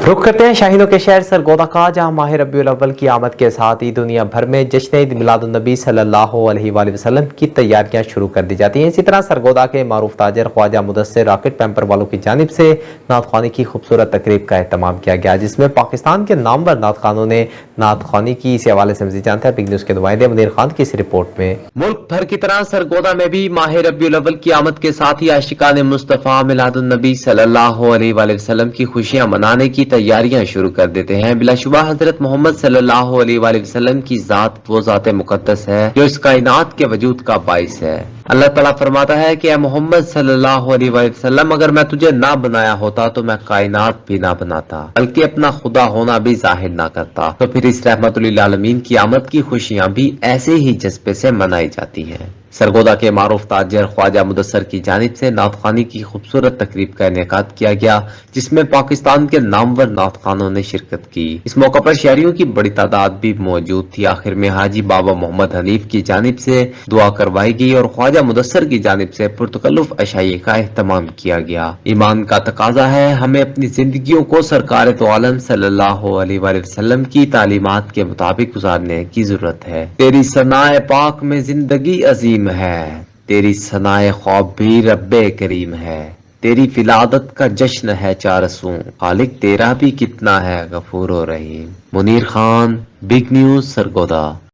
रुख करते हैं शाहीनों के शहर सरगोदा का, जहां माह रबीउल अव्वल की आमद के साथ ही दुनिया भर में जश्न ईद मिलादुन्नबी सल्लल्लाहु अलैहि वसल्लम की तैयारियां शुरू कर दी जाती हैं। इसी तरह सरगोदा के मारूफ ताजर ख्वाजा मुदस्सिर रॉकेट पैम्पर वालों की जानिब से नात ख्वानी की खूबसूरत तकरीब का एहतमाम किया गया, जिसमें पाकिस्तान के नामवर नात खानों ने नात ख्वानी की। इसी हवाले से मज़ीद जानते हैं बिग न्यूज़ के नुमाइंदे मुनीर खान की इस रिपोर्ट में। मुल्क भर की तरह सरगोदा में भी माह रबीउल अव्वल की आमद के साथ ही आशिकान मुस्तफ़ा मिलादुन्नबी सल्लल्लाहु अलैहि वसल्लम की खुशियां मनाने की तैयारियां शुरू कर देते हैं। बिलाशुबा हजरत मोहम्मद सल्लल्लाहु अलैहि वसल्लम की जात वो जात मुकद्दस है जो इस कायनात के वजूद का बाइस है। अल्लाह ताला फरमाता है कि ए मोहम्मद सल्लल्लाहु अलैहि वसल्लम, अगर मैं तुझे ना बनाया होता तो मैं कायनात भी ना बनाता, बल्कि अपना खुदा होना भी जाहिर ना करता। तो फिर इस रहमतुल लिल आलमीन की आमद की खुशियां भी ऐसे ही जज्बे से मनाई जाती हैं। सरगोदा के मारूफ ताजर ख्वाजा मुदस्सिर की जानिब से नात ख्वानी की खूबसूरत तकरीब का इनेकाद किया गया, जिसमें पाकिस्तान के नामवर नात खानों ने शिरकत की। इस मौके पर शहरियों की बड़ी तादाद भी मौजूद थी। आखिर में हाजी बाबा मोहम्मद हनीफ की जानिब से दुआ करवाई गई और ख्वाजा मुदस्सिर की जानिब से पुरतकल्लुफ अशाइए का एहतमाम किया गया। ईमान का तकाजा है, हमें अपनी जिंदगियों को सरकार तो आलम सल्लल्लाहु अलैहि वसल्लम की तालीमात के मुताबिक गुजारने की जरूरत है। तेरी सनाए पाक में जिंदगी अजीम है, तेरी सनाए ख्वाब भी रब्बे करीम है, तेरी फिलादत का जश्न है चारसों, खालिक तेरा भी कितना है गफूर और रहीम। Munir Khan, big news, Sargodha.